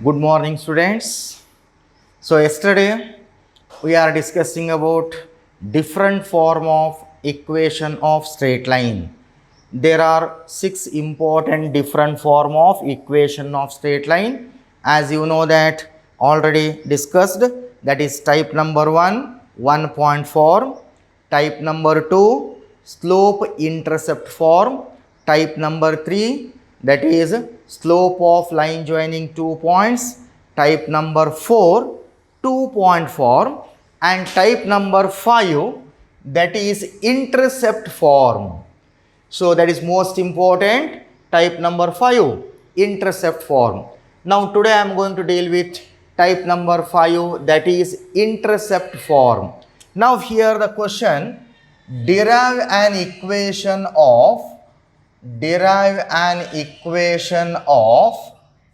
Good morning, students. So yesterday we are discussing about different form of equation of straight line. There are 6 important different form of equation of straight line. As you know that already discussed, that is type number 1 point form, type number 2 slope intercept form, type number 3 that is slope of line joining 2 points, type number 4 2-point form, and type number 5 that is intercept form. So that is most important, type number 5 intercept form. Now today I am going to deal with type number 5, that is intercept form. Now here the question, derive an equation of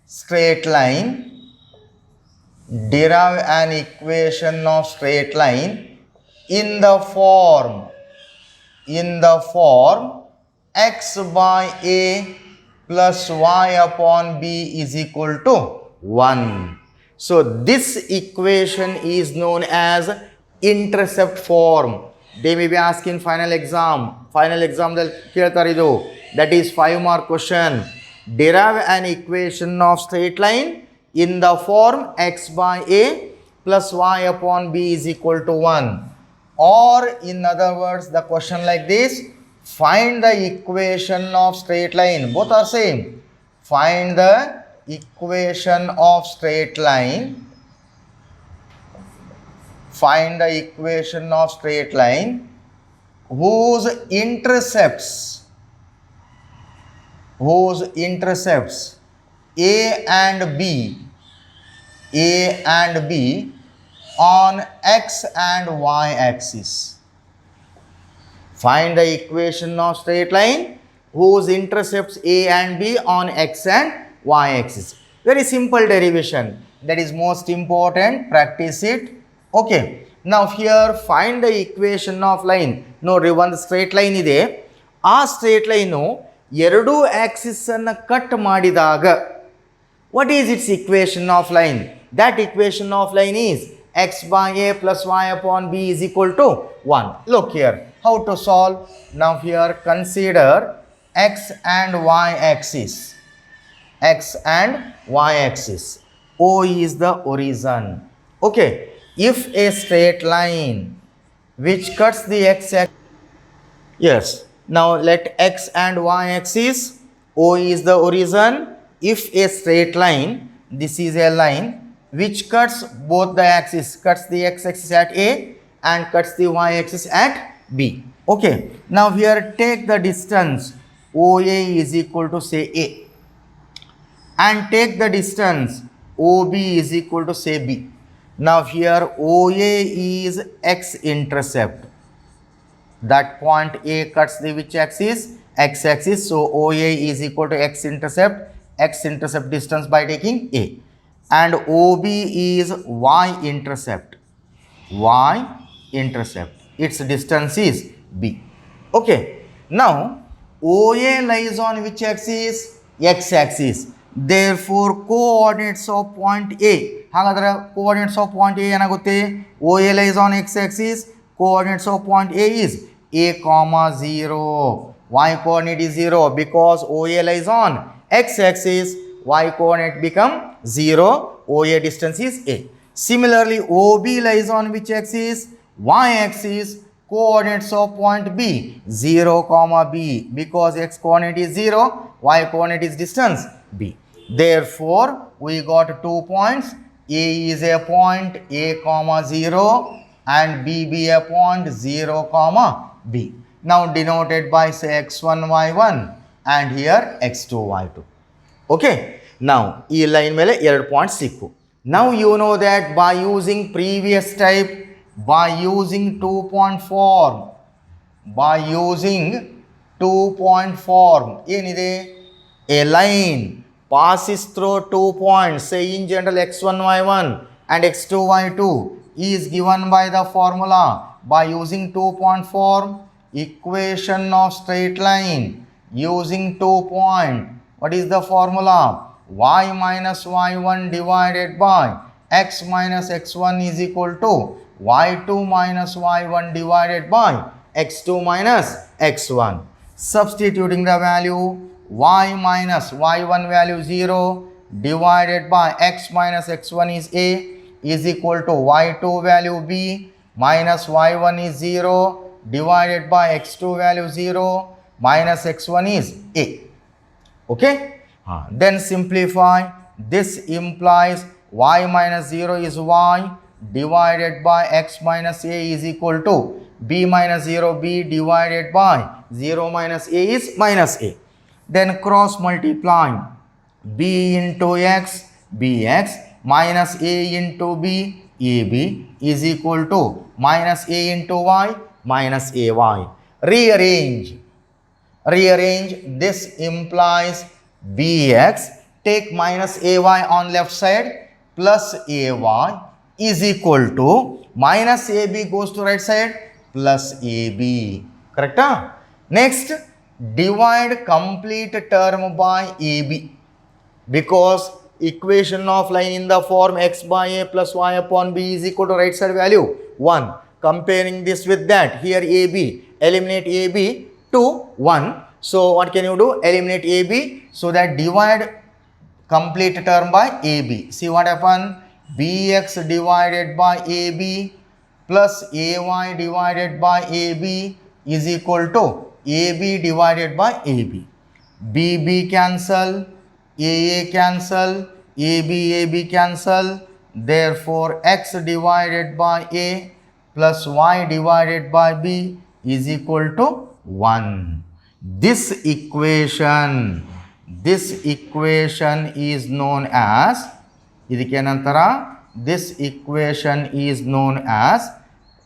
straight line, derive an equation of straight line in the form x by a plus y upon b is equal to 1. So this equation is known as intercept form. They may be asking final exam ದಲ್ಲಿ ಕೇಳ್ತಾರೆ ಇದು, that is 5 mark question. Derive an equation of straight line in the form x by a plus y upon b is equal to 1. Or in other words, the question like this, find the equation of straight line. Both are same. Find the equation of straight line. Find the equation of straight line whose intercepts a and b on x and y axis. Find the equation of straight line whose intercepts a and b on x and y axis. Very simple derivation. That is most important. Practice it. Okay. Now here find the equation of line. Nodri one straight line ide. ಆ straight line ಎರಡು Axis ಅನ್ನು cut ಮಾಡಿದಾಗ what is its equation of line? That equation of line is x by a plus y upon b is equal to 1. Look here, how to solve? Now here consider x and y axis. O is the origin. Okay, if a straight line which cuts the x axis, yes, now let x and y axis, O is the origin. If a straight line, this is a line which cuts both the axis, cuts the x axis at a and cuts the y axis at b. Okay, now here take the distance OA is equal to say a, and take the distance OB is equal to say b. Now here OA is x intercept. That point A cuts the which axis? X axis. So OA is equal to x intercept distance by taking A. And OB is y intercept. Its distance is B. Okay. Now OA lies on which axis? X axis. Therefore coordinates of point A. ಹಾಗಾದ್ರೆ coordinates of point A ಏನಾಗುತ್ತೆ? OA lies on x axis. Coordinates of point A is a comma 0. Y coordinate is 0 because OA lies on x axis. Y coordinate become 0. OA distance is a. Similarly, OB lies on which axis? Y axis. Coordinates of point B 0 comma b because x coordinate is 0. Y coordinate is distance b. Therefore, we got 2 points. A is a point a comma 0. And b be a point 0 comma b. Now denoted by say x1 y1 and here x2 y2. Okay. Now e line mele 2 points sikku. Now you know that by using previous type, by using 2-point form, ಏನide? A line passes through 2 points, say in general x1 y1 and x2 y2 is given by the formula. By using 2-point form, equation of straight line using 2 point, what is the formula? y minus y1 divided by x minus x1 is equal to y2 minus y1 divided by x2 minus x1. Substituting the value, y minus y1 value 0 divided by x minus x1 is a is equal to y2 value b minus y1 is 0 divided by x2 value 0 minus x1 is a. Okay? Then simplify. This implies y minus 0 is y divided by x minus a is equal to b minus 0 b divided by 0 minus a is minus a. Then cross multiply b into x bx minus a into b ab is equal to minus a into y minus ay. Rearrange. This implies bx, take minus ay on left side plus ay is equal to minus ab goes to right side plus ab. Correct? Next, divide complete term by ab, because equation of line in the form x by a plus y upon b is equal to right side value 1. Comparing this with that, here ab, eliminate ab to 1. So what can you do? Eliminate ab, so that divide complete term by ab. See what happened? bx divided by ab plus ay divided by ab is equal to ab divided by ab. bb cancel, aa cancel, ab cancel. Therefore x divided by a plus y divided by b is equal to 1. This equation is known as, this equation is known as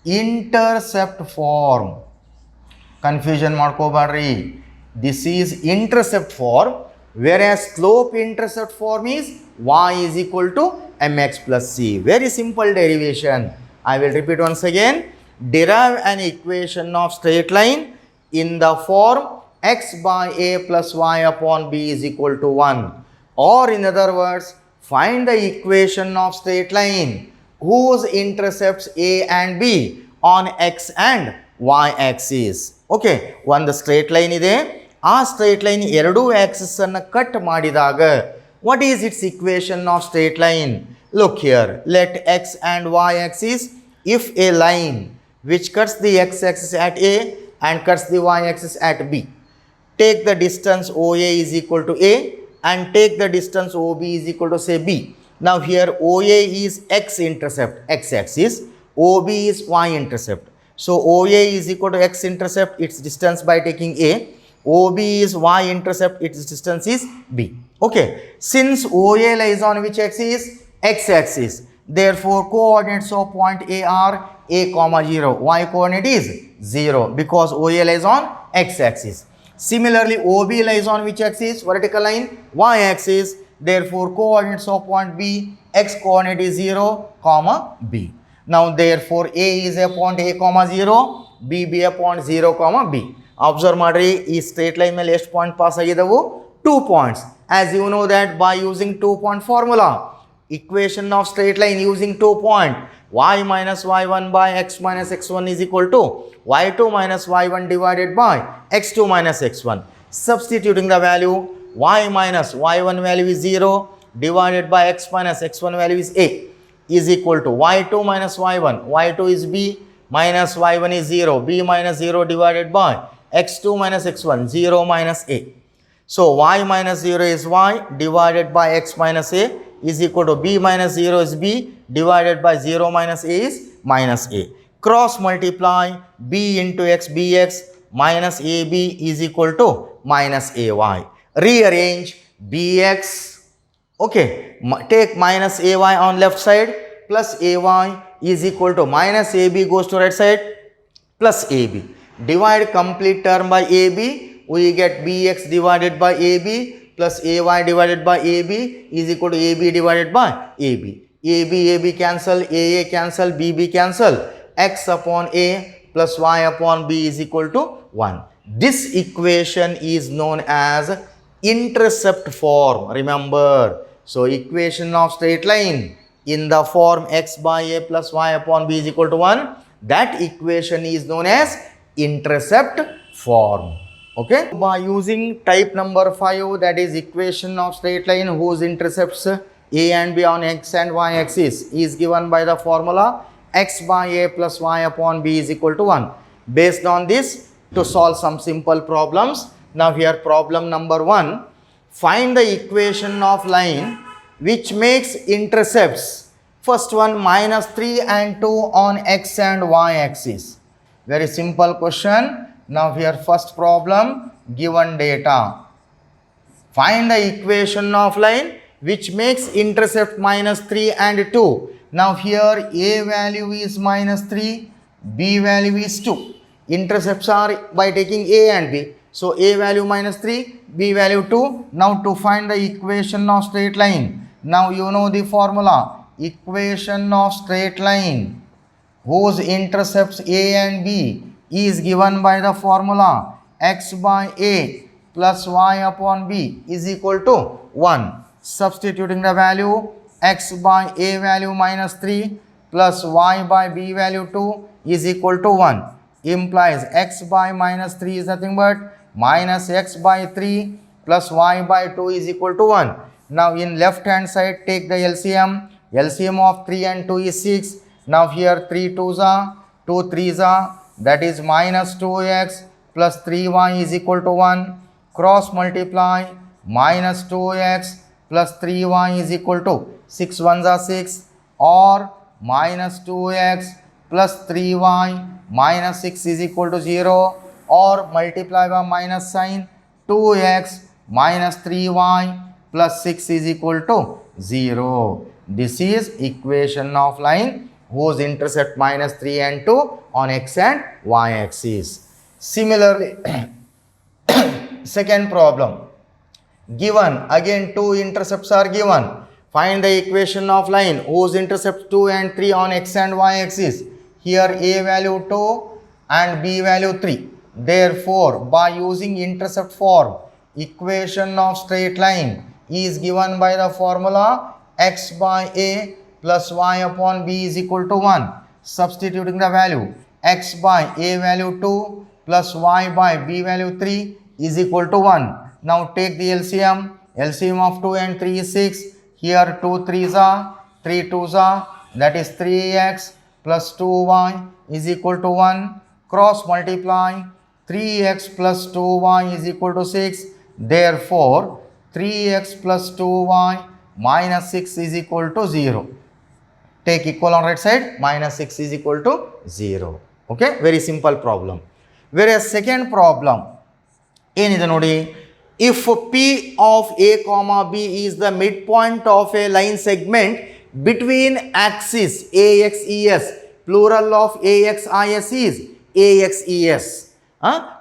intercept form. Confusion ಮಾಡ್ಕೋಬೇಡ್ರಿ. This is intercept form, whereas slope intercept form is y is equal to mx plus c. Very simple derivation. I will repeat once again. Derive an equation of straight line in the form x by a plus y upon b is equal to 1. Or in other words, find the equation of straight line whose intercepts a and b on x and y axis. Okay, one the straight line ide. ಆ straight line ಎರಡೂ Axis ಅನ್ನು cut ಮಾಡಿದಾಗ what is its equation of straight line? Look here, let x and y axis, if a line which cuts the x axis at a and cuts the y axis at b, take the distance OA is equal to a and take the distance OB is equal to say b. Now here OA is x intercept, x axis, OB is y intercept. So OA is equal to x intercept, its distance by taking a. OB is y intercept, its distance is b. Okay, since OA lies on which axis? X axis. Therefore, coordinates of point A are a comma 0. Y coordinate is 0 because OA lies on x axis. Similarly, OB lies on which axis? Vertical line, y axis. Therefore, coordinates of point B, x coordinate is 0 comma b. Now, therefore, A is a point a comma 0, B be a point 0 comma b. Observe ಮಾಡ್ರಿ, ಈ straight line ಮೇಲೆ ಎಷ್ಟು point pass ಆಗಿದವು? 2 points. As you know that by using 2-point formula, equation of straight line using 2 point, y minus y1 by x minus x1 is equal to y2 minus y1 divided by x2 minus x1. Substituting the value, y minus y1 value is 0 divided by x minus x1 value is a is equal to y2 minus y1, y2 is b minus y1 is 0, b minus 0 divided by x2 minus x1, 0 minus a. So y minus 0 is y divided by x minus a is equal to b minus 0 is b divided by 0 minus a is minus a. Cross multiply b into x bx minus ab is equal to minus ay. Rearrange bx, okay, take minus ay on left side plus ay is equal to minus ab goes to right side plus ab. Divide complete term by ab, we get bx divided by ab plus ay divided by ab is equal to ab divided by ab. ab cancel, aa cancel, bb cancel, x upon a plus y upon b is equal to 1. This equation is known as intercept form. Remember, so equation of straight line in the form x by a plus y upon b is equal to 1, that equation is known as intercept form. Okay, by using type number 5, that is equation of straight line whose intercepts a and b on x and y axis is given by the formula x by a plus y upon b is equal to 1. Based on this, to solve some simple problems. Now here problem number 1, find the equation of line which makes intercepts, first one minus 3 and 2 on x and y axis. Very simple question. Now here first problem, given data. Find the equation of line which makes intercept minus 3 and 2. Now here a value is minus 3, b value is 2. Intercepts are by taking a and b. So a value minus 3, b value 2. Now to find the equation of straight line. Now you know the formula. Equation of straight line whose intercepts a and b is given by the formula x by a plus y upon b is equal to 1. Substituting the value, x by a value minus 3 plus y by b value 2 is equal to 1. Implies x by minus 3 is nothing but minus x by 3 plus y by 2 is equal to 1. Now in left hand side, take the LCM. LCM of 3 and 2 is 6. Now here 3 2s are, 2 3s are, that is minus 2x plus 3y is equal to 1. Cross multiply, minus 2x plus 3y is equal to 6 1s are 6, or minus 2x plus 3y minus 6 is equal to 0, or multiply by minus sign, 2x minus 3y plus 6 is equal to 0. This is equation of line whose intercept minus 3 and 2 on x and y axis. Similarly, second problem, given again two intercepts are given. Find the equation of line whose intercepts 2 and 3 on x and y axis. Here a value 2 and b value 3. Therefore, by using intercept form, equation of straight line is given by the formula x by a plus y upon b is equal to 1. Substituting the value, x by a value 2 plus y by b value 3 is equal to 1. Now take the LCM. LCM of 2 and 3 is 6. Here 2 3s are, 3 2s are, that is 3x plus 2y is equal to 1. Cross multiply, 3x plus 2y is equal to 6. Therefore, 3x plus 2y minus 6 is equal to 0. Take equal on right side, minus 6 is equal to 0. Okay, very simple problem. Whereas second problem, ಏನಿದೆ ನೋಡಿ, if P of A comma B is the midpoint of a line segment between axis AXES, plural of AXIS is AXES,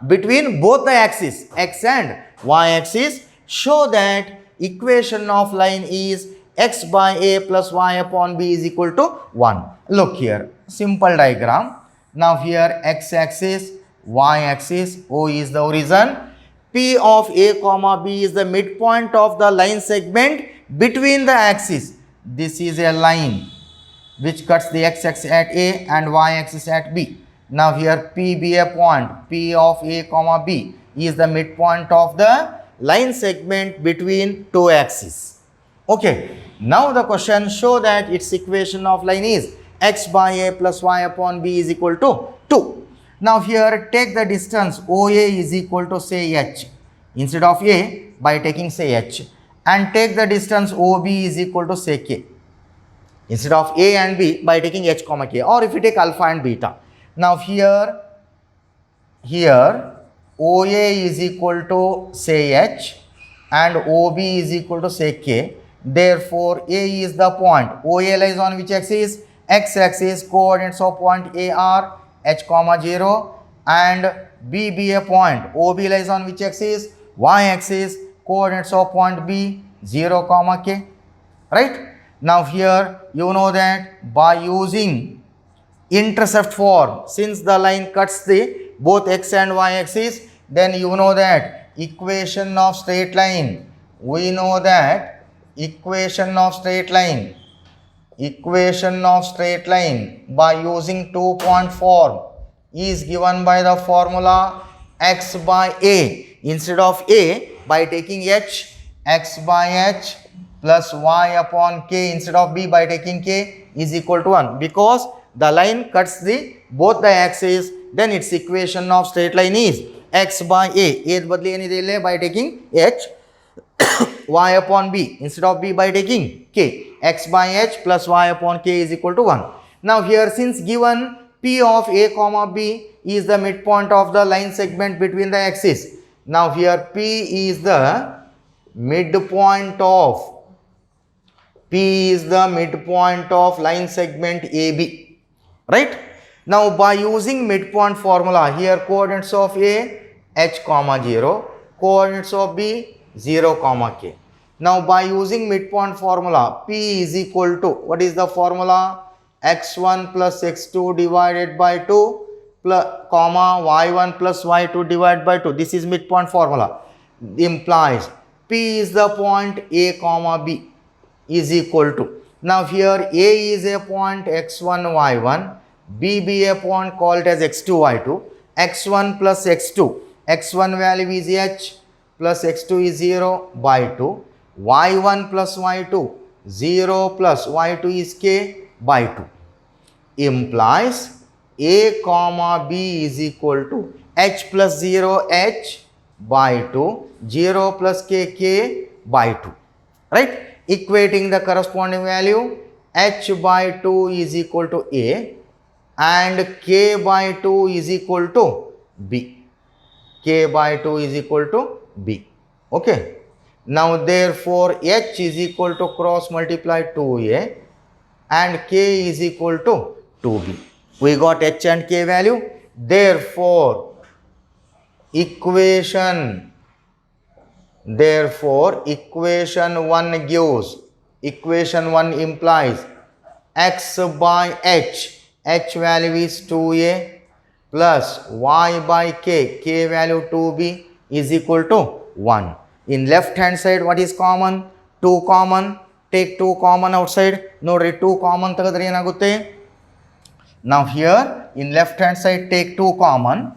between both the axis x and y axis, show that equation of line is x by a plus y upon b is equal to 1. Look here, simple diagram. Now here x axis, y axis, O is the origin. P of a comma b is the midpoint of the line segment between the axis. This is a line which cuts the x axis at a and y axis at b. Now here P be a point, P of a comma b is the midpoint of the line segment between two axes. Okay, now the question show that its equation of line is x by a plus y upon b is equal to 2. Now here take the distance OA is equal to say h, instead of a by taking say h, and take the distance OB is equal to say k, instead of a and b by taking h comma k, or if you take alpha and beta. Now here OA is equal to say h and OB is equal to say k. Therefore, A is the point. OA lies on which axis? X axis. Coordinates of point A are h comma 0, and B be a point. OB lies on which axis? Y axis. Coordinates of point B 0 comma k. Right? Now here you know that by using intercept form, since the line cuts the both x and y axis, then you know that equation of straight line, we know that equation of straight line by using two-point form is given by the formula x by a. Instead of a, by taking h, x by h plus y upon k, instead of b by taking k is equal to 1, because the line cuts the both the axes. Then its equation of straight line is x by a badli ಏನಿದೆ ಇಲ್ಲಿ by taking h, y upon b instead of b by taking k, x by h plus y upon k is equal to 1. Now here, since given p of a comma b is the midpoint of the line segment between the axes, now here p is the midpoint of line segment AB, right? Now by using midpoint formula, here coordinates of A h comma 0, coordinates of B 0 comma k. Now by using midpoint formula, P is equal to, what is the formula? x1 plus x2 divided by 2 plus comma y1 plus y2 divided by 2. This is midpoint formula. Implies P is the point A comma B is equal to, now here A is a point x1 y1, B be a point, call it as x2 y2, x1 plus x2, x1 value is h plus x2 is 0 by 2, y1 plus y2, 0 plus y2 is k by 2, implies A comma B is equal to h plus 0 h by 2, 0 plus k by 2, right? Equating the corresponding value, h by 2 is equal to A and k by 2 is equal to B. K by 2 is equal to B. Okay. Now therefore h is equal to cross multiply 2A and k is equal to 2B. We got h and k value. Therefore equation 1 gives, equation 1 implies x by h value is 2A plus y by k value 2B is equal to 1. In left hand side, what is common? 2 common. Take 2 common outside. Nodri 2 common tagadre enagutte. Now here in left hand side, take 2 common.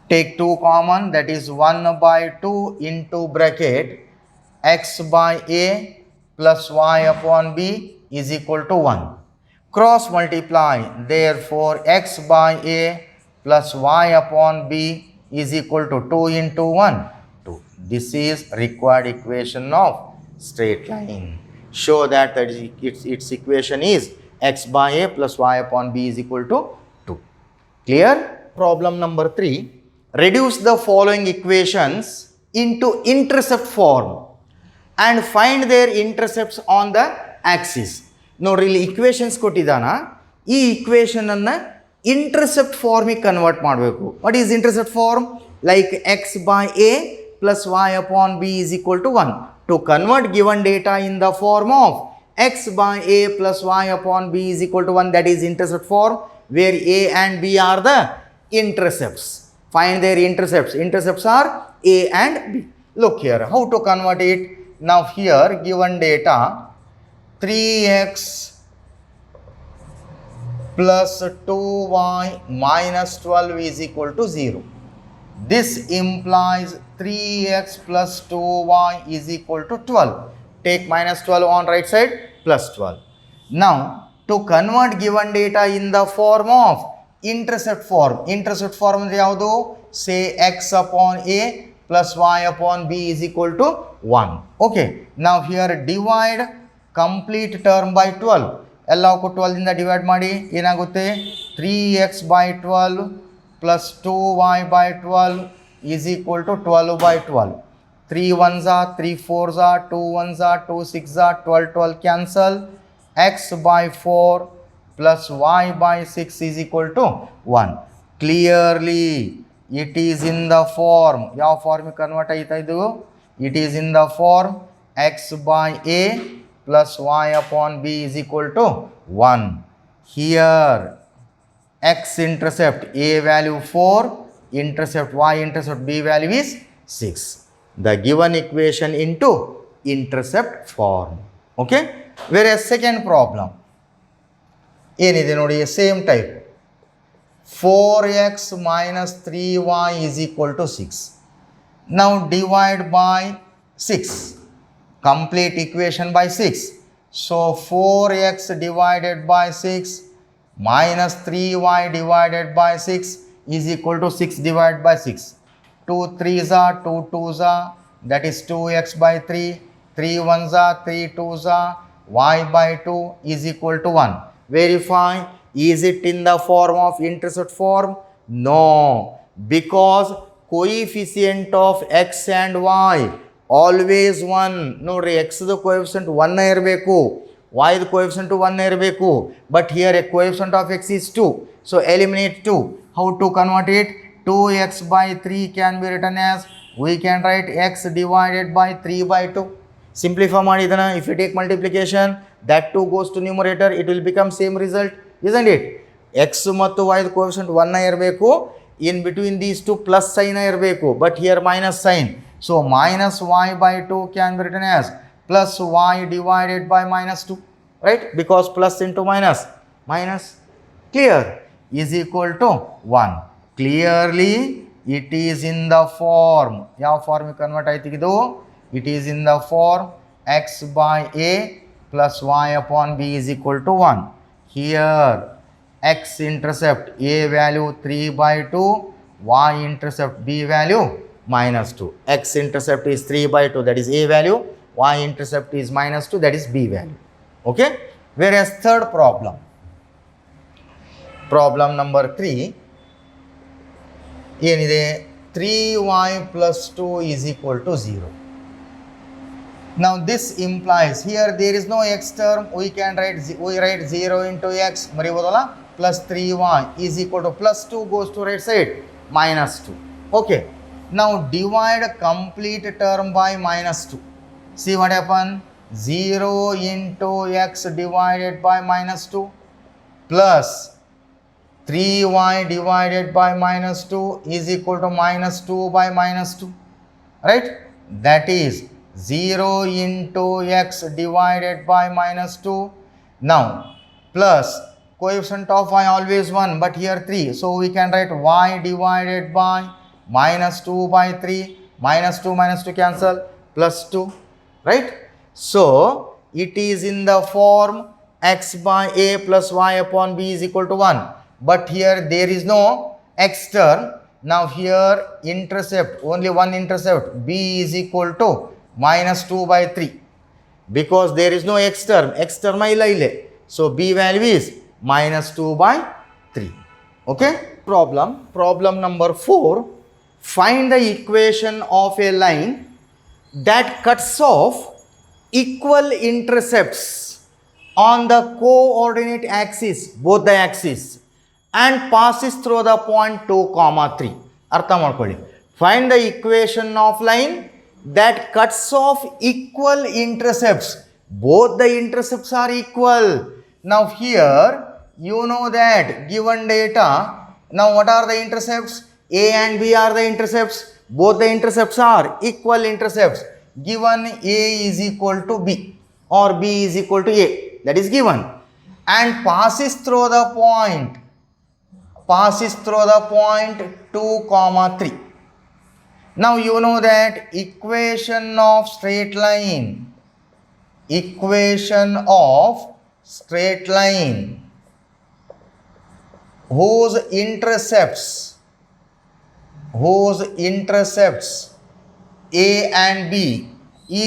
Take 2 common, that is 1 by 2 into bracket x by a plus y upon b is equal to 1. Cross multiply, therefore x by a plus y upon b is equal to 2 into 1, 2. This is required equation of straight line. Show that its equation is x by a plus y upon b is equal to 2. Clear? Problem number 3. Reduce the following equations into intercept form and find their intercepts on the axis. ನೋಡ್ರಿ ಇಲ್ಲಿ equations ಕೊಟ್ಟಿದ್ದಾನ, ಈ equation ಅನ್ನು intercept form ಗೆ convert ಮಾಡಬೇಕು. What is intercept form? Like x by a plus y upon b is equal to 1. To convert given data in the form of x by a plus y upon b is equal to 1, that is intercept form, where a and b are the intercepts. Find their intercepts. Intercepts are a and b. Look here, how to convert it? Now here given data 3x plus 2y minus 12 is equal to 0. This implies 3x plus 2y is equal to 12. Take minus 12 on right side, plus 12. Now to convert given data in the form of intercept form ಅಂದ್ರೆ ಯಾವುದು? Say x upon a plus y upon b is equal to 1. Okay, now here divide complete term by 12. ಎಲ್ಲವಕ್ಕೂ 12 ಇಂದ divide ಮಾಡಿ ಏನಾಗುತ್ತೆ? 3x by 12 plus 2y by 12 is equal to 12 by 12. 3 1s are 3 4s are 2 1s are 2 6s are 12 12 cancel. X by 4 plus y by 6 is equal to 1. Clearly it is in the form, ಯಾವ form convert ಆಯ್ತಾ ಇದು? It is in the form x by a plus y upon b is equal to 1. Here x intercept a value 4, intercept y intercept b value is 6. The given equation into intercept form. Okay. Whereas second problem ಏನಿದೆ ನೋಡಿ same type. 4x minus 3y is equal to 6. Now divide by 6. Complete equation by 6. So 4x divided by 6 minus 3y divided by 6 is equal to 6 divided by 6. 2 3s are 2 2s are, that is 2x by 3. 3 1s are 3 2s are, y by 2 is equal to 1. Verify, is it in the form of intercept form? No, because coefficient of x and y always 1. ನೋಡ್ರಿ x the coefficient 1 ಇರಬೇಕು, y the coefficient 1 ಇರಬೇಕು. But here a coefficient of x is 2. So eliminate 2. How to convert it? 2x by 3 can be written as, we can write x divided by 3 by 2. Simplify ಮಾಡಿದನ, if you take multiplication, that 2 goes to numerator, it will become same result, isn't it? x ಮತ್ತು y the coefficient 1 ಇರಬೇಕು, in between these two plus sign ಇರಬೇಕು, but here minus sign. So minus y by 2 can be written as plus y divided by minus 2, right? Because plus into minus, minus, clear, is equal to 1. Clearly it is in the form, ಯಾವ form convert ಆಯ್ತು ಇದು? It is in the form x by a plus y upon b is equal to 1. Here x intercept a value 3 by 2, y intercept b value minus 2. X intercept is 3 by 2, that is a value. Y intercept is minus 2, that is b value. Okay. Whereas third problem, problem number 3, ಏನಿದೆ? 3y plus 2 is equal to 0. Now this implies, here there is no x term, we write 0 into x, ಮರಿಬೋದಲ್ಲ, plus 3y is equal to plus 2 goes to right side, minus 2. Okay. Now divide complete term by minus 2. See what happened? 0 into x divided by minus 2 plus 3y divided by minus 2 is equal to minus 2 by minus 2. Right? That is 0 into x divided by minus 2. Now plus coefficient of y always 1, but here 3. So we can write y divided by minus 2 by 3. Minus 2 cancel, plus 2. Right? So it is in the form x by a plus y upon b is equal to 1. But here there is no x term. Now here intercept, only one intercept, b is equal to minus 2 by 3. Because there is no x term ಇಲ್ಲ ಇಲ್ಲೇ. So b value is minus 2 by 3. Okay. Problem number 4. Find the equation of a line that cuts off equal intercepts on the coordinate axis, both the axes, and passes through the point 2, 3. ಅರ್ಥ ಮಾಡ್ಕೊಳ್ಳಿ. Find the equation of line that cuts off equal intercepts. Both the intercepts are equal. Now here you know that given data, now what are the intercepts? A and B are the intercepts. Both the intercepts are equal intercepts. Given A is equal to B or B is equal to A, that is given, and passes through the point 2, 3. Now you know that equation of straight line whose intercepts A and B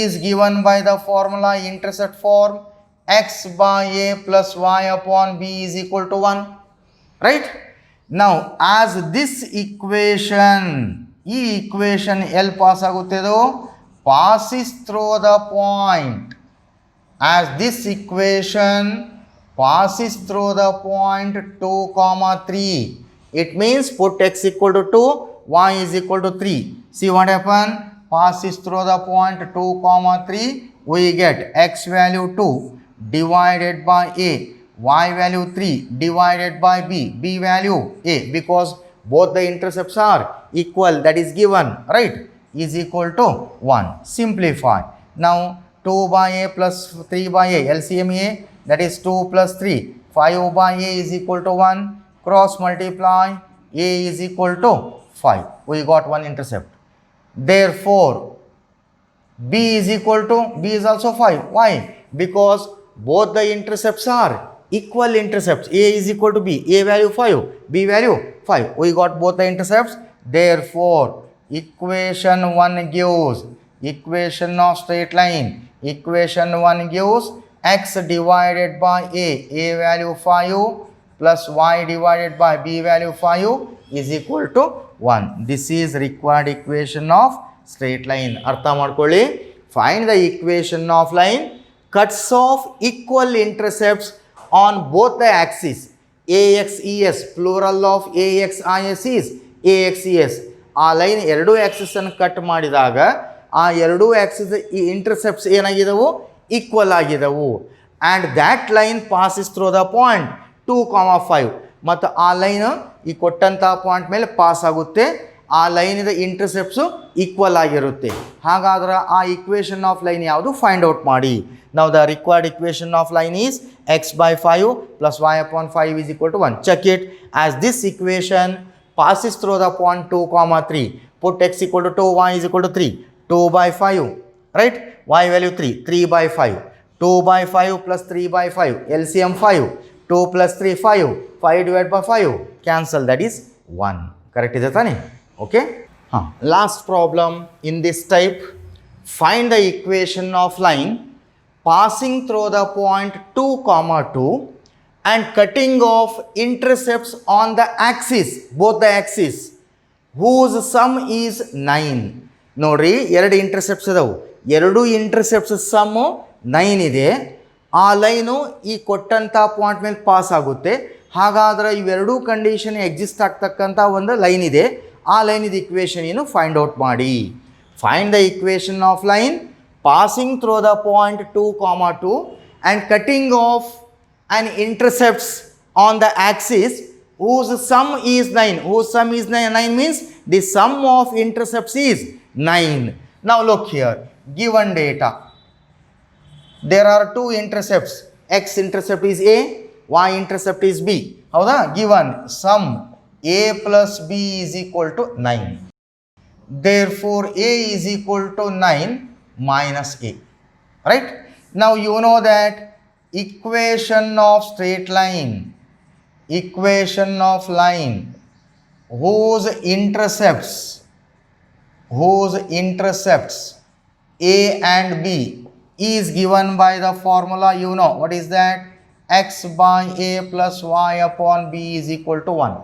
is given by the formula intercept form x by a plus y upon b is equal to 1. Right? Now as this equation, ಈ equation ಎಲ್ಲಿ pass ಆಗುತ್ತೆ? ಇದು passes through the point. As this equation passes through the point 2, 3, it means put x equal to 2, y is equal to 3. See what happened? Passes through the point 2, 3, we get x value 2 divided by a, y value 3 divided by b value a, because both the intercepts are equal, that is given, right, is equal to 1. Simplify. Now 2 by a plus 3 by a, LCM a, that is 2 plus 3, 5 by a is equal to 1. Cross multiply, a is equal to 5. We got one intercept. Therefore b is equal to, b is also 5. Why? Because both the intercepts are equal intercepts. A is equal to b, a value 5, b value 5. We got both the intercepts. Therefore equation 1 gives, equation of straight line, equation 1 gives x divided by a value 5 plus y divided by b value 5 is equal to 1. This is required equation of straight line. Artha madಕೊಳ್ಳಿ. Find the equation of line cuts off equal intercepts on both the axes. AXES, plural of AXIS is AXES. ಆ line ಎರಡೂ ಆ್ಯಕ್ಸಿಸನ್ನು cut ಮಾಡಿದಾಗ ಆ ಎರಡೂ Axis ಈ intercepts ಏನಾಗಿದ್ದವು, equal ಆಗಿದ್ದವು. And that line passes through the point 2,5. ಮತ್ತು ಆ line ಈ ಕೊಟ್ಟಂಥ ಪಾಯಿಂಟ್ ಮೇಲೆ ಪಾಸ್ ಆಗುತ್ತೆ. ಆ ಲೈನಿದ ಇಂಟರ್ಸೆಪ್ಟ್ಸು ಈಕ್ವಲ್ ಆಗಿರುತ್ತೆ. ಹಾಗಾದ್ರೆ ಆ ಇಕ್ವೇಷನ್ ಆಫ್ ಲೈನ್ ಯಾವುದು, ಫೈಂಡ್ ಔಟ್ ಮಾಡಿ. ನಾವು the required equation of line is x by 5 plus y upon 5 is equal to 1. Check it, as this equation passes through the point 2,3. Put x equal to 2, y is equal to 3. 2 by 5, right? Y value 3, 3 by 5. 2 by 5 plus 3 by 5, LCM 5. 2 plus 3, 5. 5 divided by 5, cancel, that is 1. Correct is it? Okay. Last problem in this type. Find the equation of line passing through the point 2,2 and cutting off intercepts on the axis, both the axes, whose sum is 9. ನೋಡ್ರಿ, ಎರಡು intercepts ಇದಾವೆ. ಎರಡು intercepts sum 9 ಇದೆ. ಆ line ಈ ಕೊಟ್ಟಂಥ point ಮೇಲೆ pass ಆಗುತ್ತೆ. ಹಾಗಾದ್ರೆ ಇವೆರಡೂ ಕಂಡೀಷನ್ ಎಕ್ಸಿಸ್ಟ್ ಆಗ್ತಕ್ಕಂಥ ಒಂದು ಲೈನ್ ಇದೆ. ಆ ಲೈನಿದ ಇಕ್ವೇಷನ್ ಏನು, ಫೈಂಡ್ ಔಟ್ ಮಾಡಿ. Find the equation of line passing through the point 2,2 and cutting off an intercepts on the axis whose sum is 9. Whose sum is 9? 9 means the sum of intercepts is 9. Now look here, given data, there are two intercepts. X intercept is a, y intercept is b. Howda? Given sum a plus b is equal to 9. Therefore a is equal to 9 minus a, right? Now you know that equation of straight line, equation of line whose intercepts a and b is given by the formula, you know what is that, x by a plus y upon b is equal to 1,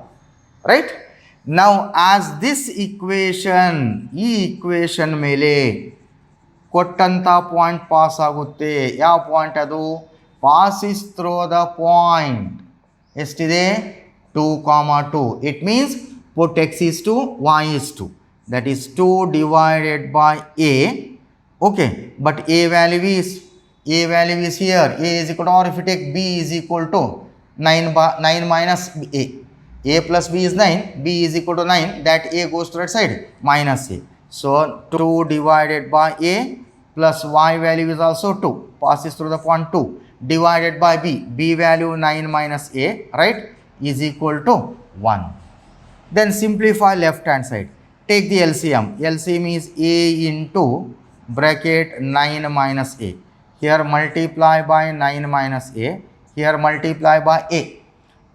right? Now as this equation, ಈ equation ಮೇಲೆ ಕೊಟ್ಟಂಥ point pass ಆಗುತ್ತೆ. ಯಾವ point ಅದು, ಪಾಸಿಸ್ through the point ಎಷ್ಟಿದೆ, 2,2. It means put x is 2, y is 2, that is 2 divided by a. Okay, but a value is here, a is equal to, or if you take b is equal to 9 minus a plus b is 9, b is equal to 9, that a goes to that side, minus a. So 2 divided by a plus y value is also 2, passes through the point 2, divided by b value 9 minus a, right, is equal to 1. Then simplify left hand side, take the LCM. LCM is a into bracket 9 minus a. Here multiply by 9 minus a, here multiply by a.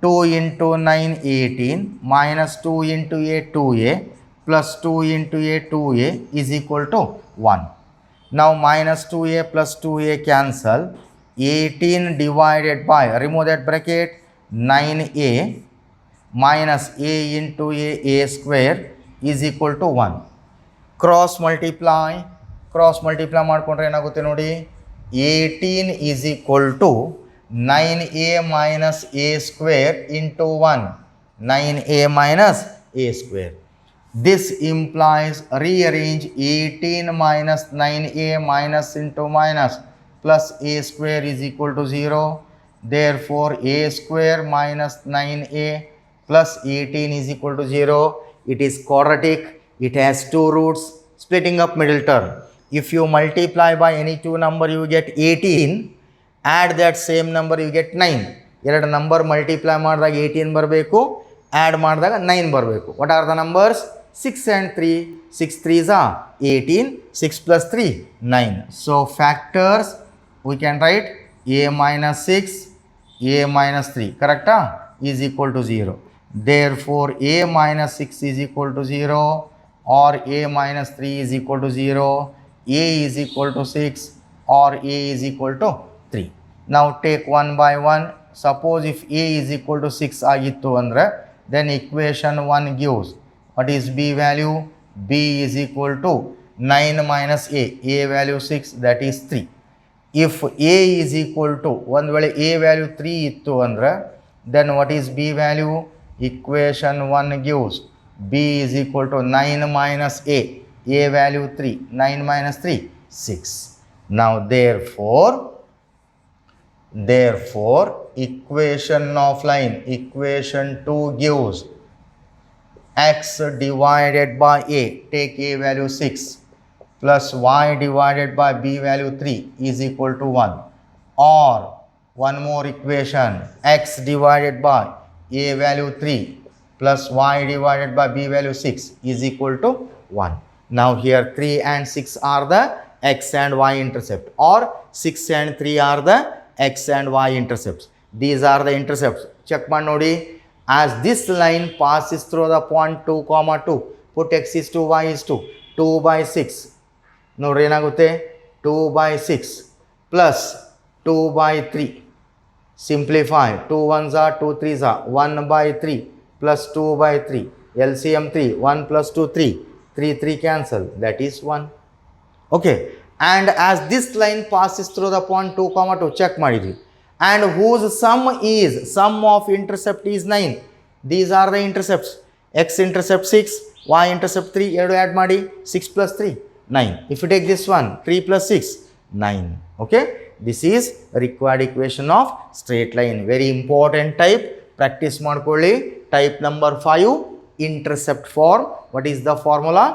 2 into 9, 18, minus 2 into a, 2a, plus 2 into a, 2a is equal to 1. Now minus 2a plus 2a cancel. 18 divided by, remove that bracket, 9a minus a into a square is equal to 1. Cross multiply ಮಾಡ್ಕೊಂಡ್ರೆ ಏನಾಗುತ್ತೆ ನೋಡಿ, 18 is equal to 9a minus a square into 1. 9a minus a square. This implies rearrange 18 minus 9a minus into minus plus a square is equal to 0. Therefore, a square minus 9a plus 18 is equal to 0. It is quadratic. It has two roots. Splitting up middle term. If you multiply by any two number, you get 18. Add that same number, you get 9. ಎರಡು number multiply ಮಾಡಿದಾಗ 18 ಬರಬೇಕು, add ಮಾಡಿದಾಗ 9 ಬರಬೇಕು. What are the numbers? 6 and 3. 6 3s are 18, 6 plus 3, 9. So factors we can write a minus 6, a minus 3, correct? Is equal to 0. Therefore a minus 6 is equal to 0 or a minus 3 is equal to 0, a is equal to 6 or a is equal to 3. Now take one by one. Suppose if a is equal to 6 agittu andre, then equation 1 gives what is b value? B is equal to 9 minus a value 6, that is 3. If a is equal to, ಒಂದು ವೇಳೆ a value 3 ಇತ್ತು ಅಂದ್ರೆ, then what is b value? Equation 1 gives b is equal to 9 minus a value 3, 9 minus 3, 6. Now therefore equation of line, equation 2 gives x divided by a, take a value 6, plus y divided by b value 3 is equal to 1. Or one more equation, x divided by a value 3 plus y divided by b value 6 is equal to 1. Now here 3 and 6 are the x and y intercept, or 6 and 3 are the x and y intercepts. These are the intercepts. Check ಮಾಡಿ ನೋಡಿ. As this line passes through the point 2, 2, put x is to y is to 2 by 6. ನೋಡ್ರಿ ಏನಾಗುತ್ತೆ, 2 by 6 plus 2 by 3. Simplify. 2 1s are 2 3s are 1 by 3 plus 2 by 3. LCM 3. 1 plus 2 3. 3 3 cancel. That is 1. Okay. And as this line passes through the point 2, 2, check ಮಾಡಿದ್ವಿ. And whose sum of intercept is 9. These are the intercepts. X intercept 6, y intercept 3, ಎರಡು add ಮಾಡಿ, 6 plus 3, 9. If you take this one, 3 plus 6, 9. Okay, this is required equation of straight line. Very important type. Practice ಮಾಡ್ಕೊಳ್ಳಿ. Type number 5, intercept form. What is the formula?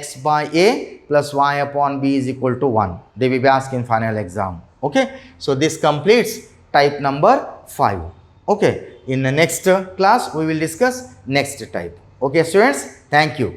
X by a plus y upon b is equal to 1. They will be asked in final exam. Okay, so this completes type number 5. Okay, in the next class we will discuss next type. Okay students, thank you.